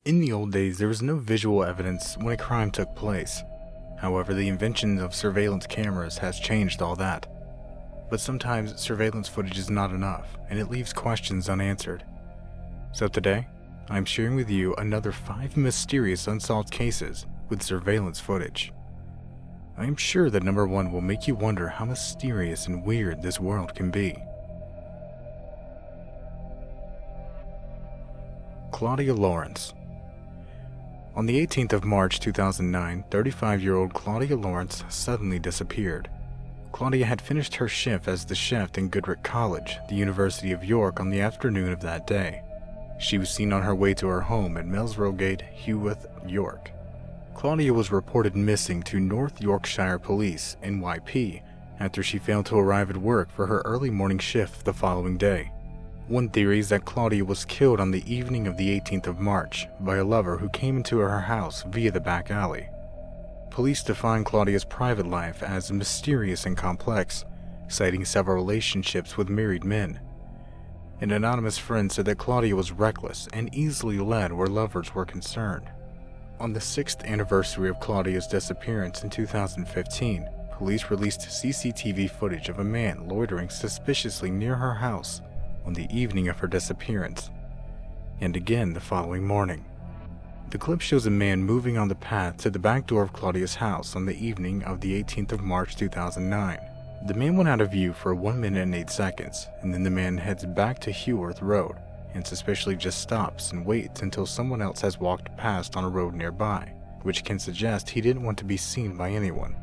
In the old days, there was no visual evidence when a crime took place. However, the invention of surveillance cameras has changed all that. But sometimes surveillance footage is not enough, and it leaves questions unanswered. So today, I'm sharing with you another 5 mysterious unsolved cases with surveillance footage. I am sure that number 1 will make you wonder how mysterious and weird this world can be. Claudia Lawrence. On the 18th of March 2009, 35-year-old Claudia Lawrence suddenly disappeared. Claudia had finished her shift as the chef in Goodrich College, the University of York, on the afternoon of that day. She was seen on her way to her home at Milesrogate, Heworth, York. Claudia was reported missing to North Yorkshire Police, NYP, after she failed to arrive at work for her early morning shift the following day. One theory is that Claudia was killed on the evening of the 18th of March by a lover who came into her house via the back alley. Police define Claudia's private life as mysterious and complex, citing several relationships with married men. An anonymous friend said that Claudia was reckless and easily led where lovers were concerned. On the 6th anniversary of Claudia's disappearance in 2015, police released CCTV footage of a man loitering suspiciously near her house on the evening of her disappearance, and again the following morning. The clip shows a man moving on the path to the back door of Claudia's house on the evening of the 18th of March 2009. The man went out of view for 1 minute and 8 seconds, and then the man heads back to Heworth Road and suspiciously just stops and waits until someone else has walked past on a road nearby, which can suggest he didn't want to be seen by anyone.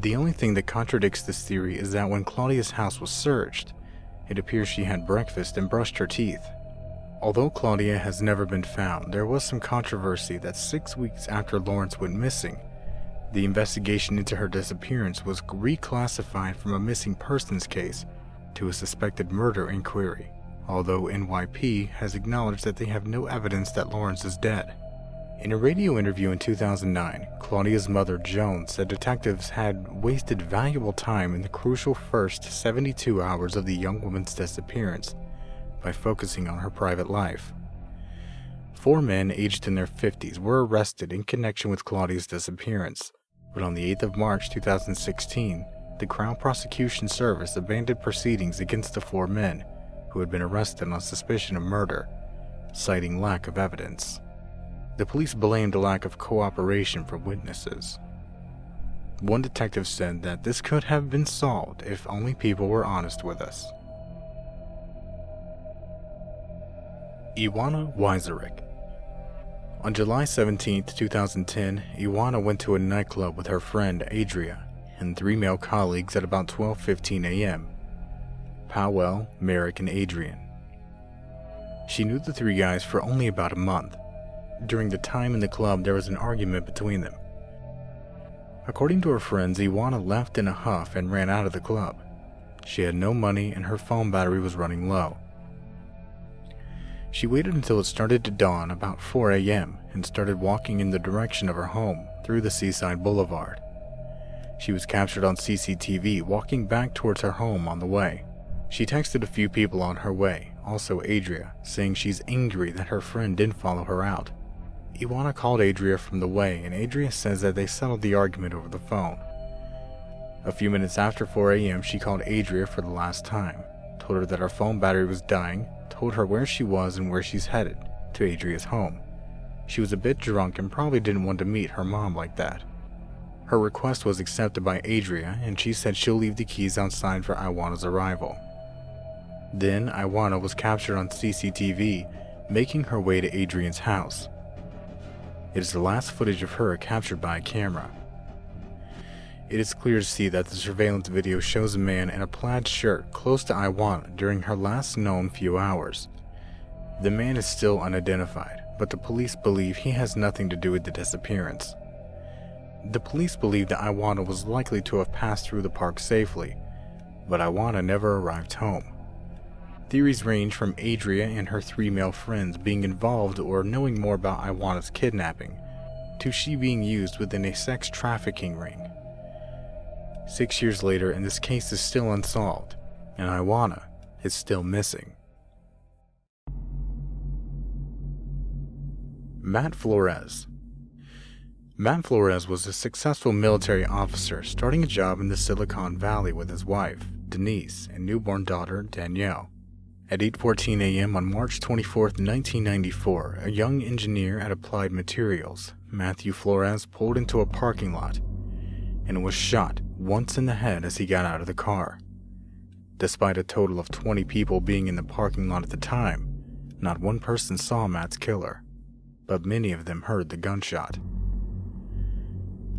The only thing that contradicts this theory is that when Claudia's house was searched, it appears she had breakfast and brushed her teeth. Although Claudia has never been found, there was some controversy that 6 weeks after Lawrence went missing, the investigation into her disappearance was reclassified from a missing persons case to a suspected murder inquiry, although NYP has acknowledged that they have no evidence that Lawrence is dead. In a radio interview in 2009, Claudia's mother, Joan, said detectives had wasted valuable time in the crucial first 72 hours of the young woman's disappearance by focusing on her private life. 4 men aged in their 50s were arrested in connection with Claudia's disappearance, but on the 8th of March 2016, the Crown Prosecution Service abandoned proceedings against the 4 men who had been arrested on suspicion of murder, citing lack of evidence. The police blamed a lack of cooperation from witnesses. One detective said that this could have been solved if only people were honest with us. Ioana Weiserick. On July 17, 2010, Ioana went to a nightclub with her friend Adria and 3 male colleagues at about 12:15 a.m. Powell, Merrick, and Adrian. She knew the 3 guys for only about a month. During the time in the club, there was an argument between them. According to her friends, Ioana left in a huff and ran out of the club. She had no money and her phone battery was running low. She waited until it started to dawn about 4 a.m. and started walking in the direction of her home through the Seaside Boulevard. She was captured on CCTV walking back towards her home on the way. She texted a few people on her way, also Adria, saying she's angry that her friend didn't follow her out. Ioana called Adria from the way, and Adria says that they settled the argument over the phone. A few minutes after 4 a.m., she called Adria for the last time, told her that her phone battery was dying, told her where she was and where she's headed, to Adria's home. She was a bit drunk and probably didn't want to meet her mom like that. Her request was accepted by Adria, and she said she'll leave the keys outside for Ioana's arrival. Then Ioana was captured on CCTV, making her way to Adrian's house. It is the last footage of her captured by a camera. It is clear to see that the surveillance video shows a man in a plaid shirt close to Ioana during her last known few hours. The man is still unidentified, but the police believe he has nothing to do with the disappearance. The police believe that Ioana was likely to have passed through the park safely, but Ioana never arrived home. Theories range from Adria and her 3 male friends being involved or knowing more about Ioana's kidnapping, to she being used within a sex trafficking ring. 6 years later, and this case is still unsolved, and Ioana is still missing. Matt Flores. Matt Flores was a successful military officer starting a job in the Silicon Valley with his wife, Denise, and newborn daughter, Danielle. At 8:14 a.m. on March 24, 1994, a young engineer at Applied Materials, Matthew Flores, pulled into a parking lot and was shot once in the head as he got out of the car. Despite a total of 20 people being in the parking lot at the time, not one person saw Matt's killer, but many of them heard the gunshot.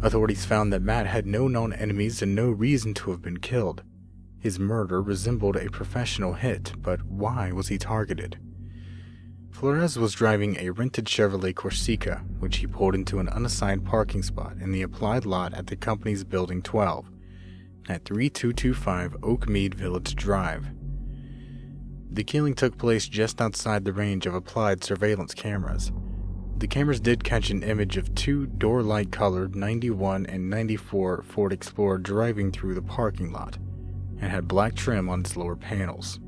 Authorities found that Matt had no known enemies and no reason to have been killed. His murder resembled a professional hit, but why was he targeted? Flores was driving a rented Chevrolet Corsica, which he pulled into an unassigned parking spot in the Applied lot at the company's Building 12, at 3225 Oakmead Village Drive. The killing took place just outside the range of Applied surveillance cameras. The cameras did catch an image of two door-light colored 91 and 94 Ford Explorer driving through the parking lot, and had black trim on its lower panels.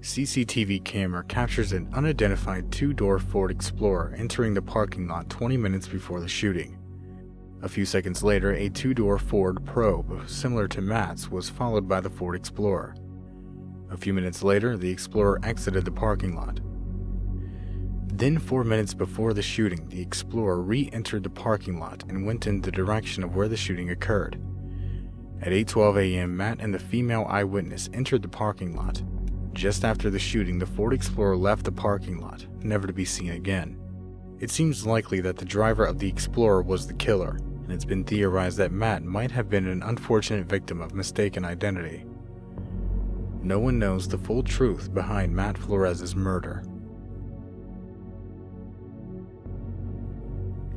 CCTV camera captures an unidentified two-door Ford Explorer entering the parking lot 20 minutes before the shooting. A few seconds later, a two-door Ford Probe, similar to Matt's, was followed by the Ford Explorer. A few minutes later, the Explorer exited the parking lot. Then 4 minutes before the shooting, the Explorer re-entered the parking lot and went in the direction of where the shooting occurred. At 8:12 a.m., Matt and the female eyewitness entered the parking lot. Just after the shooting, the Ford Explorer left the parking lot, never to be seen again. It seems likely that the driver of the Explorer was the killer, and it's been theorized that Matt might have been an unfortunate victim of mistaken identity. No one knows the full truth behind Matt Flores' murder.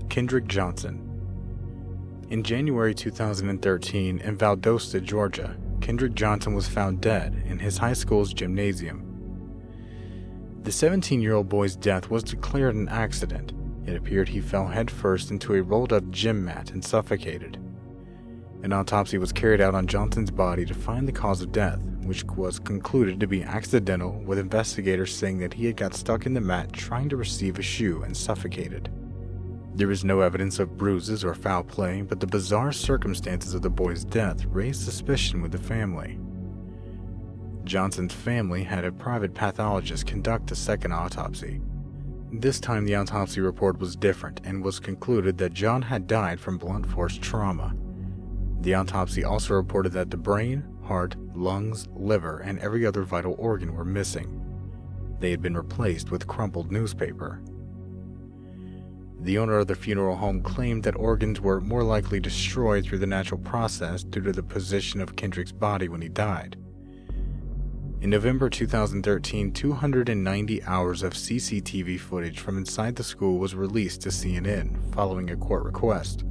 Kendrick Johnson. In January 2013, in Valdosta, Georgia, Kendrick Johnson was found dead in his high school's gymnasium. The 17-year-old boy's death was declared an accident. It appeared he fell headfirst into a rolled-up gym mat and suffocated. An autopsy was carried out on Johnson's body to find the cause of death, which was concluded to be accidental, with investigators saying that he had got stuck in the mat trying to receive a shoe and suffocated. There is no evidence of bruises or foul play, but the bizarre circumstances of the boy's death raised suspicion with the family. Johnson's family had a private pathologist conduct a second autopsy. This time the autopsy report was different and was concluded that John had died from blunt force trauma. The autopsy also reported that the brain, heart, lungs, liver, and every other vital organ were missing. They had been replaced with crumpled newspaper. The owner of the funeral home claimed that organs were more likely destroyed through the natural process due to the position of Kendrick's body when he died. In November 2013, 290 hours of CCTV footage from inside the school was released to CNN following a court request,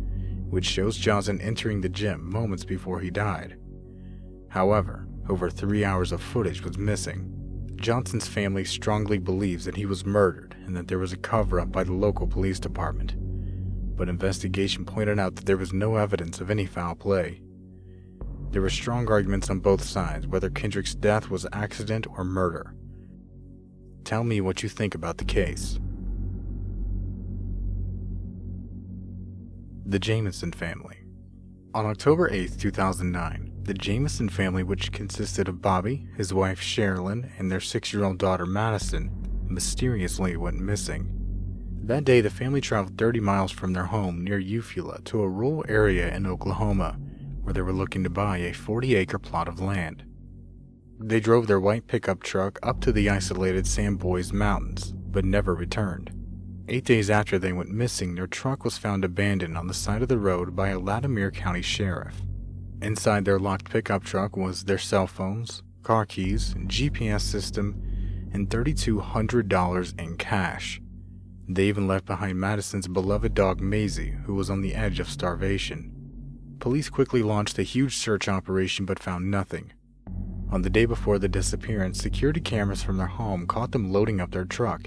which shows Johnson entering the gym moments before he died. However, over 3 hours of footage was missing. Johnson's family strongly believes that he was murdered and that there was a cover-up by the local police department, but investigation pointed out that there was no evidence of any foul play. There were strong arguments on both sides whether Kendrick's death was accident or murder. Tell me what you think about the case. The Jameson Family. On October 8, 2009, the Jameson family, which consisted of Bobby, his wife Sherilyn, and their 6-year-old daughter Madison, mysteriously went missing. That day, the family traveled 30 miles from their home near Eufaula to a rural area in Oklahoma, where they were looking to buy a 40-acre plot of land. They drove their white pickup truck up to the isolated Sam Boys Mountains, but never returned. 8 days after they went missing, their truck was found abandoned on the side of the road by a Latimer County sheriff. Inside their locked pickup truck was their cell phones, car keys, GPS system, and $3,200 in cash. They even left behind Madison's beloved dog Maisie, who was on the edge of starvation. Police quickly launched a huge search operation but found nothing. On the day before the disappearance, security cameras from their home caught them loading up their truck.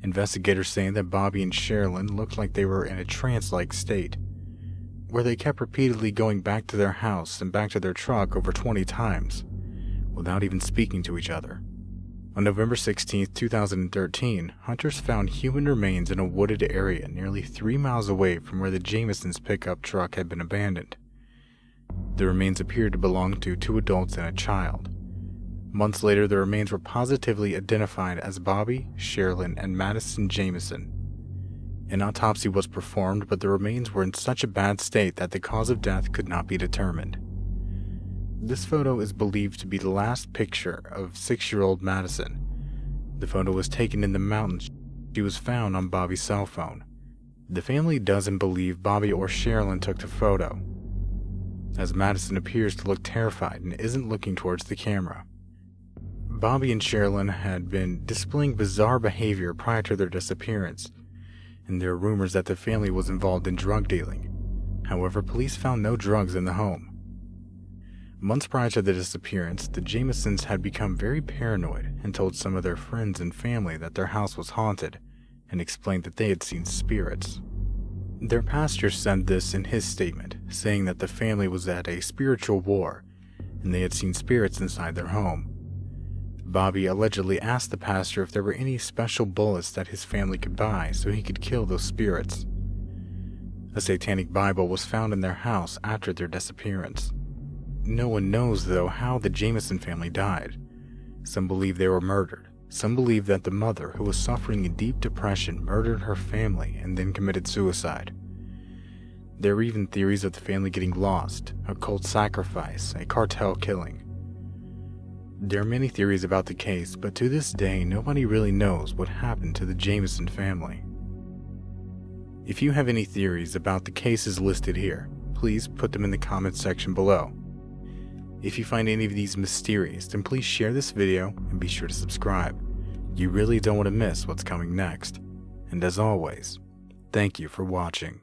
Investigators saying that Bobby and Sherilyn looked like they were in a trance-like state, where they kept repeatedly going back to their house and back to their truck over 20 times, without even speaking to each other. On November 16, 2013, hunters found human remains in a wooded area nearly 3 miles away from where the Jamesons' pickup truck had been abandoned. The remains appeared to belong to 2 adults and a child. Months later, the remains were positively identified as Bobby, Sherilyn, and Madison Jameson. An autopsy was performed, but the remains were in such a bad state that the cause of death could not be determined. This photo is believed to be the last picture of 6-year-old Madison. The photo was taken in the mountains. She was found on Bobby's cell phone. The family doesn't believe Bobby or Sherilyn took the photo, as Madison appears to look terrified and isn't looking towards the camera. Bobby and Sherilyn had been displaying bizarre behavior prior to their disappearance, and there are rumors that the family was involved in drug dealing. However, police found no drugs in the home. Months prior to the disappearance, the Jamesons had become very paranoid and told some of their friends and family that their house was haunted and explained that they had seen spirits. Their pastor said this in his statement, saying that the family was at a spiritual war and they had seen spirits inside their home. Bobby allegedly asked the pastor if there were any special bullets that his family could buy so he could kill those spirits. A satanic Bible was found in their house after their disappearance. No one knows, though, how the Jameson family died. Some believe they were murdered. Some believe that the mother, who was suffering a deep depression, murdered her family and then committed suicide. There are even theories of the family getting lost, a cult sacrifice, a cartel killing. There are many theories about the case, but to this day, nobody really knows what happened to the Jameson family. If you have any theories about the cases listed here, please put them in the comments section below. If you find any of these mysterious, then please share this video and be sure to subscribe. You really don't want to miss what's coming next. And as always, thank you for watching.